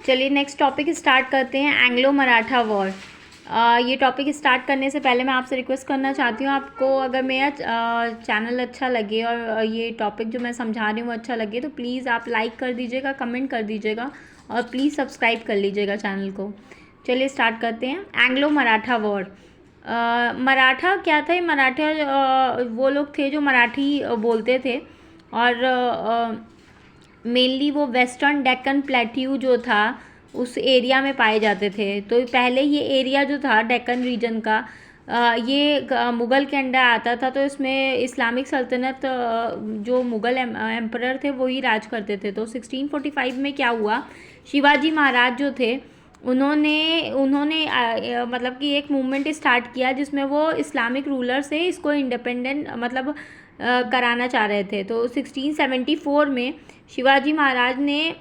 चलिए next topic start करते हैं, एंग्लो मराठा वॉर। ये टॉपिक स्टार्ट करने से पहले मैं आपसे रिक्वेस्ट करना चाहती हूँ, आपको अगर मेरा चैनल अच्छा लगे और ये टॉपिक जो मैं समझा रही हूँ वो अच्छा लगे तो प्लीज़ आप लाइक कर दीजिएगा, कमेंट कर दीजिएगा और प्लीज़ सब्सक्राइब कर लीजिएगा चैनल को। चलिए स्टार्ट करते हैं, एंग्लो मराठा वॉर। मराठा क्या था? मराठा वो लोग थे जो मराठी बोलते थे और मेनली वो वेस्टर्न डेक्कन प्लेट्यू जो था उस एरिया में पाए जाते थे। तो पहले ये एरिया जो था डेक्कन रीजन का ये मुग़ल के अंडर आता था। तो इसमें इस्लामिक सल्तनत जो मुग़ल एम्परर थे वही राज करते थे। तो 1645 में क्या हुआ, शिवाजी महाराज जो थे उन्होंने मतलब कि एक मूवमेंट स्टार्ट किया जिसमें वो इस्लामिक रूलर से इसको इंडिपेंडेंट मतलब कराना चाह रहे थे। तो 1674 में शिवाजी महाराज ने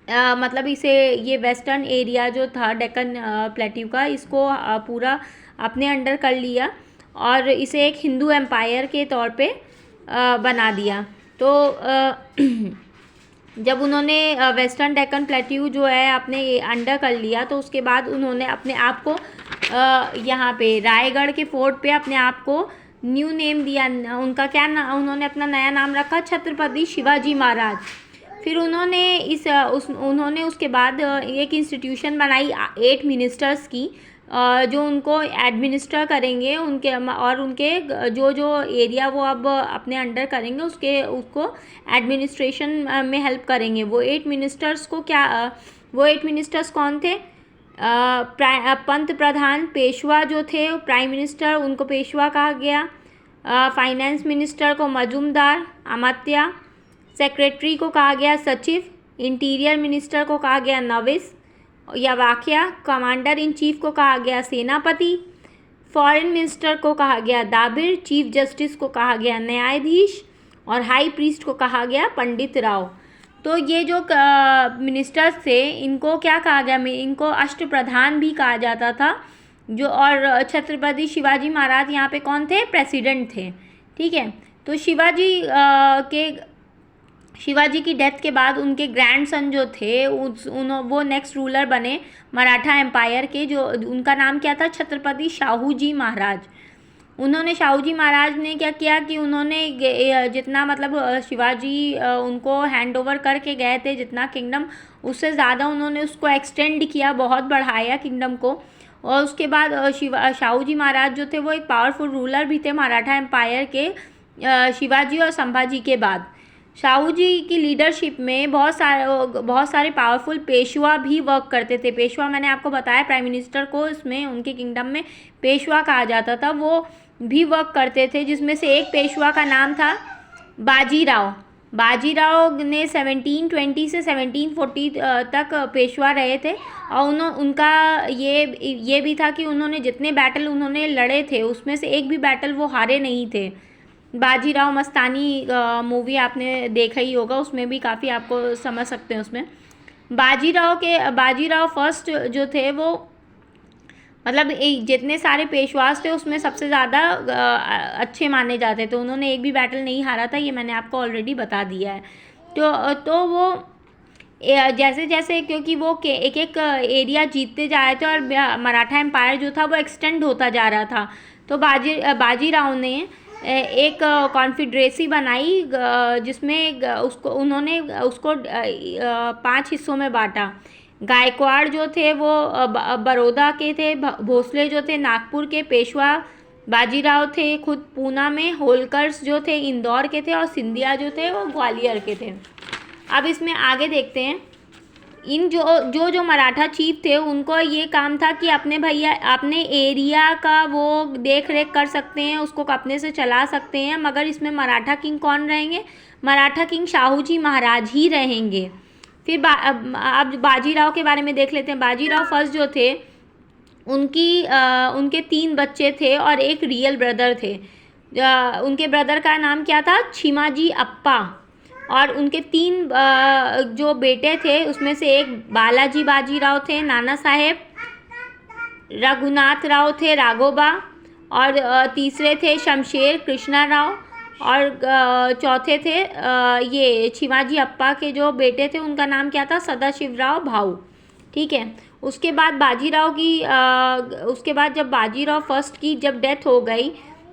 मतलब इसे ये वेस्टर्न एरिया जो था डेक्कन प्लेट्यू का इसको पूरा अपने अंडर कर लिया और इसे एक हिंदू एम्पायर के तौर पे बना दिया। तो जब उन्होंने वेस्टर्न डेक्कन प्लेट्यू जो है अपने अंडर कर लिया तो उसके बाद उन्होंने अपने आप को यहाँ पे रायगढ़ के फोर्ट पे अपने आप को न्यू नेम दिया। उनका क्या उन्होंने अपना नया नाम रखा, छत्रपति शिवाजी महाराज। फिर उन्होंने उसके बाद एक इंस्टीट्यूशन बनाई 8 मिनिस्टर्स की जो उनको एडमिनिस्टर करेंगे उनके और उनके जो एरिया वो अब अपने अंडर करेंगे उसको एडमिनिस्ट्रेशन में हेल्प करेंगे। वो 8 मिनिस्टर्स कौन थे? पंत प्रधान पेशवा जो थे प्राइम मिनिस्टर, उनको पेशवा कहा गया। फाइनेंस मिनिस्टर को मजूमदार अमात्या, सेक्रेटरी को कहा गया सचिव, इंटीरियर मिनिस्टर को कहा गया नविस या वाक्या, कमांडर इन चीफ को कहा गया सेनापति, फॉरेन मिनिस्टर को कहा गया दाबिर, चीफ जस्टिस को कहा गया न्यायाधीश और हाई प्रीस्ट को कहा गया पंडित राव। तो ये जो मिनिस्टर्स थे इनको क्या कहा गया? इनको अष्टप्रधान भी कहा जाता था। जो और छत्रपति शिवाजी महाराज यहाँ पे कौन थे? प्रेसिडेंट थे। ठीक है। तो शिवाजी की डेथ के बाद उनके ग्रैंडसन जो थे वो नेक्स्ट रूलर बने मराठा एम्पायर के। जो उनका नाम क्या था? छत्रपति शाहू जी महाराज। शाहू जी महाराज ने क्या किया कि उन्होंने जितना मतलब शिवाजी उनको हैंड ओवर करके गए थे जितना किंगडम, उससे ज़्यादा उन्होंने उसको एक्सटेंड किया, बहुत बढ़ाया किंगडम को। और उसके बाद शाहू जी महाराज जो थे वो एक पावरफुल रूलर भी थे मराठा एम्पायर के शिवाजी और संभाजी के बाद। शाहू जी की लीडरशिप में बहुत सारे पावरफुल पेशवा भी वर्क करते थे। पेशवा मैंने आपको बताया प्राइम मिनिस्टर को इसमें उनके किंगडम में पेशवा कहा जाता था, वो भी वर्क करते थे। जिसमें से एक पेशवा का नाम था बाजीराव। बाजीराव ने 1720 से 1740 तक पेशवा रहे थे और उनका ये भी था कि उन्होंने जितने बैटल उन्होंने लड़े थे उसमें से एक भी बैटल वो हारे नहीं थे। बाजीराव मस्तानी मूवी आपने देखा ही होगा, उसमें भी काफ़ी आपको समझ सकते हैं। उसमें बाजीराव फर्स्ट जो थे वो मतलब जितने सारे पेशवास थे उसमें सबसे ज़्यादा अच्छे माने जाते थे। उन्होंने एक भी बैटल नहीं हारा था, ये मैंने आपको ऑलरेडी बता दिया है। तो वो जैसे जैसे क्योंकि वो एक एरिया जीतते जा रहे थे और मराठा एम्पायर जो था वो एक्सटेंड होता जा रहा था। तो बाजीराव ने एक कॉन्फेडरेसी बनाई जिसमें उन्होंने उसको 5 हिस्सों में बांटा। गायकवाड़ जो थे वो बड़ौदा के थे, भोसले जो थे नागपुर के, पेशवा बाजीराव थे खुद पूना में, होलकर्स जो थे इंदौर के थे और सिंधिया जो थे वो ग्वालियर के थे। अब इसमें आगे देखते हैं। इन जो मराठा चीफ थे उनको ये काम था कि अपने एरिया का वो देख रेख कर सकते हैं, उसको अपने से चला सकते हैं, मगर इसमें मराठा किंग कौन रहेंगे? मराठा किंग शाहू जी महाराज ही रहेंगे। फिर अब बाजीराव के बारे में देख लेते हैं। बाजीराव फर्स्ट जो थे उनके 3 बच्चे थे और एक रियल ब्रदर थे। उनके ब्रदर का नाम क्या था? छिमाजी अप्पा। और उनके 3 जो बेटे थे उसमें से एक बालाजी बाजीराव थे, नाना साहेब, रघुनाथ राव थे, राघोबा, और तीसरे थे शमशेर कृष्णा राव, और चौथे थे ये शिवाजी अप्पा के जो बेटे थे उनका नाम क्या था, सदाशिवराव भाऊ। ठीक है। उसके बाद बाजीराव की उसके बाद जब बाजीराव फर्स्ट की जब डेथ हो गई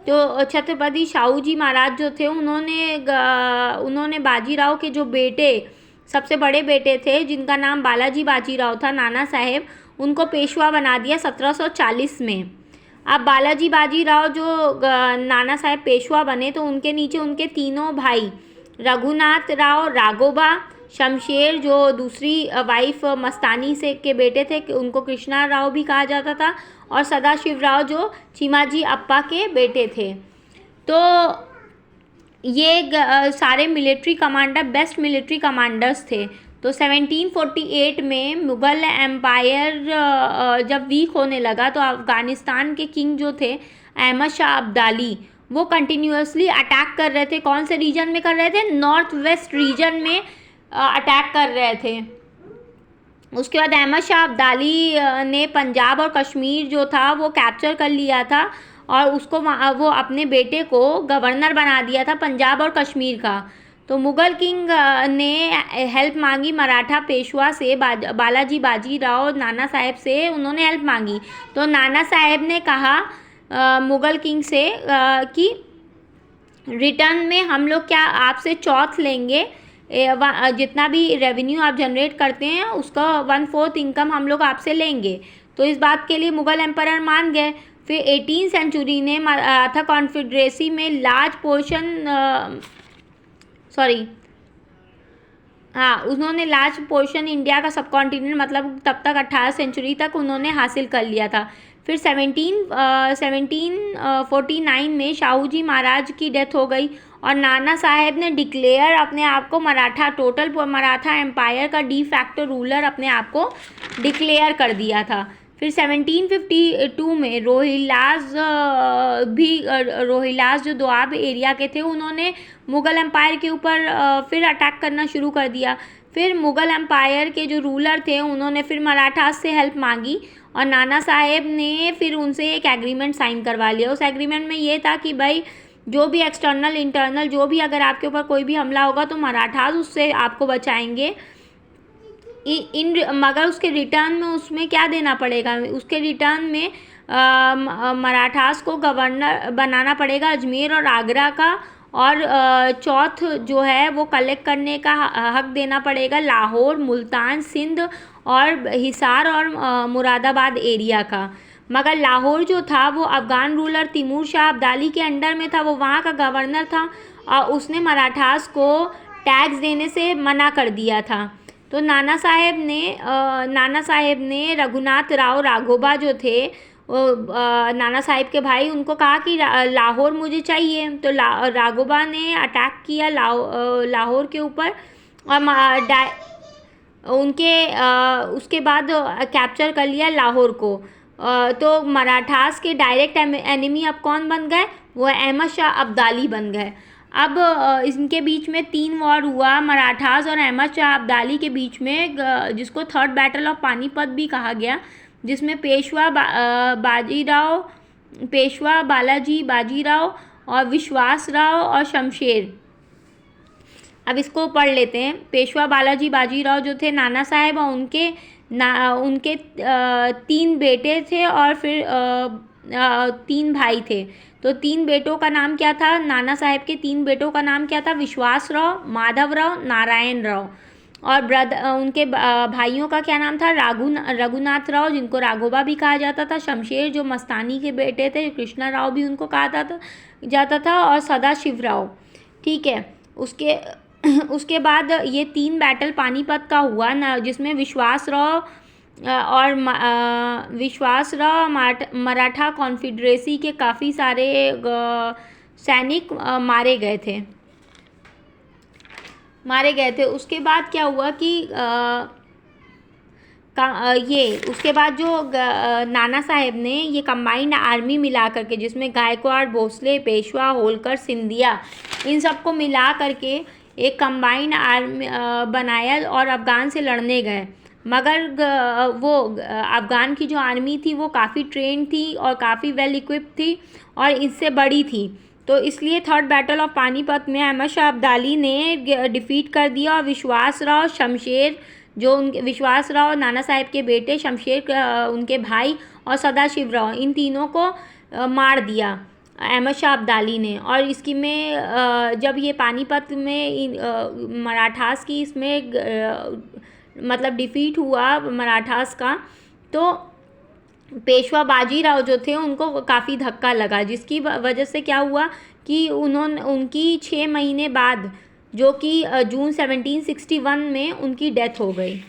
तो छत्रपति शाहू जी महाराज जो थे उन्होंने बाजीराव के जो बेटे, सबसे बड़े बेटे थे जिनका नाम बालाजी बाजीराव था, नाना साहेब, उनको पेशवा बना दिया 1740 में। अब बालाजी बाजीराव जो नाना साहेब पेशवा बने तो उनके नीचे उनके तीनों भाई रघुनाथ राव, राघोबा, शमशेर जो दूसरी वाइफ मस्तानी से के बेटे थे, उनको कृष्णा राव भी कहा जाता था, और सदाशिवराव जो चिमाजी अप्पा के बेटे थे। तो ये सारे military commander, best military commanders थे। तो 1748 में मुग़ल एम्पायर जब वीक होने लगा तो अफ़गानिस्तान के किंग जो थे अहमद शाह अब्दाली, वो कंटिन्यूसली अटैक कर रहे थे। कौन से रीजन में कर रहे थे? नॉर्थ वेस्ट रीजन में अटैक कर रहे थे। उसके बाद अहमद शाह अब्दाली ने पंजाब और कश्मीर जो था वो कैप्चर कर लिया था और उसको वो अपने बेटे को गवर्नर बना दिया था पंजाब और कश्मीर का। तो मुग़ल किंग ने हेल्प मांगी मराठा पेशवा से, बालाजी बाजीराव नाना साहेब से उन्होंने हेल्प मांगी। तो नाना साहेब ने कहा मुग़ल किंग से कि रिटर्न में हम लोग क्या आपसे चौथ लेंगे, जितना भी रेवेन्यू आप जनरेट करते हैं उसका 1/4 इनकम हम लोग आपसे लेंगे। तो इस बात के लिए मुग़ल एम्पायर मान गए। फिर 18वीं सेंचुरी ने मराठा कॉन्फेडरेसी में लार्ज पोर्शन उन्होंने लार्ज पोर्शन इंडिया का सब कॉन्टिनेंट, मतलब तब तक 18वीं सेंचुरी तक उन्होंने हासिल कर लिया था। फिर 1749 में शाहू जी महाराज की डेथ हो गई और नाना साहेब ने डिक्लेयर अपने आप को मराठा एम्पायर का डी फैक्टो रूलर अपने आप को डिक्लेयर कर दिया था। फिर 1752 में रोहिलास जो दोआब एरिया के थे उन्होंने मुग़ल एम्पायर के ऊपर फिर अटैक करना शुरू कर दिया। फिर मुग़ल एम्पायर के जो रूलर थे उन्होंने फिर मराठास से हेल्प मांगी और नाना साहेब ने फिर उनसे एक एग्रीमेंट साइन करवा लिया। उस एग्रीमेंट में ये था कि भाई जो भी एक्सटर्नल इंटरनल जो भी अगर आपके ऊपर कोई भी हमला होगा तो मराठास उससे आपको बचाएंगे, मगर उसके रिटर्न में उसमें क्या देना पड़ेगा, उसके रिटर्न में मराठास को गवर्नर बनाना पड़ेगा अजमेर और आगरा का, और चौथ जो है वो कलेक्ट करने का हक देना पड़ेगा लाहौर, मुल्तान, सिंध और हिसार और मुरादाबाद एरिया का। मगर लाहौर जो था वो अफ़गान रूलर तिमूर शाह अब्दाली के अंडर में था, वो वहाँ का गवर्नर था और उसने मराठास को टैक्स देने से मना कर दिया था। तो नाना साहेब ने रघुनाथ राव राघोबा जो थे नाना साहेब के भाई, उनको कहा कि लाहौर मुझे चाहिए। तो राघोबा ने अटैक किया लाहौर के ऊपर और उसके बाद कैप्चर कर लिया लाहौर को। तो मराठास के डायरेक्ट एनिमी अब कौन बन गए? वो अहमद शाह अब्दाली बन गए। अब इनके बीच में 3 वॉर हुआ मराठास और अहमद शाह अब्दाली के बीच में, जिसको थर्ड बैटल ऑफ पानीपत भी कहा गया, जिसमें पेशवा बालाजी बाजीराव और विश्वास राव और शमशेर। अब इसको पढ़ लेते हैं। पेशवा बालाजी बाजीराव जो थे नाना साहेब और उनके 3 बेटे थे और फिर 3 भाई थे। तो 3 बेटों का नाम क्या था? नाना साहेब के 3 बेटों का नाम क्या था? विश्वास राव, माधव राव, नारायण राव। और उनके भाइयों का क्या नाम था? रघुनाथ राव, जिनको राघोबा भी कहा जाता था, शमशेर जो मस्तानी के बेटे थे, कृष्णा राव भी उनको कहा जाता था, और सदाशिवराव। ठीक है। उसके बाद ये 3 बैटल पानीपत का हुआ ना, जिसमें विश्वास राव मराठा कॉन्फेडरेसी के काफ़ी सारे सैनिक मारे गए थे। उसके बाद क्या हुआ कि उसके बाद जो नाना साहेब ने ये कंबाइंड आर्मी मिला करके, जिसमें गायकवाड़, भोसले, पेशवा, होलकर, सिंधिया, इन सबको मिला करके एक कंबाइंड आर्मी बनाया और अफ़गान से लड़ने गए। मगर वो अफ़गान की जो आर्मी थी वो काफ़ी ट्रेंड थी और काफ़ी वेल इक्विप्ड थी और इससे बड़ी थी। तो इसलिए थर्ड बैटल ऑफ पानीपत में अहमद शाह अब्दाली ने डिफीट कर दिया और विश्वासराव शमशेर, जो उनके विश्वासराव नाना साहब के बेटे, शमशेर उनके भाई और सदाशिवराव, इन तीनों को मार दिया अहमद शाह अब्दाली ने। और इसकी में जब ये पानीपत में मराठास की इसमें मतलब डिफीट हुआ मराठास का, तो पेशवा बाजीराव जो थे उनको काफ़ी धक्का लगा, जिसकी वजह से क्या हुआ कि उनकी 6 महीने बाद, जो कि जून 1761 में उनकी डेथ हो गई।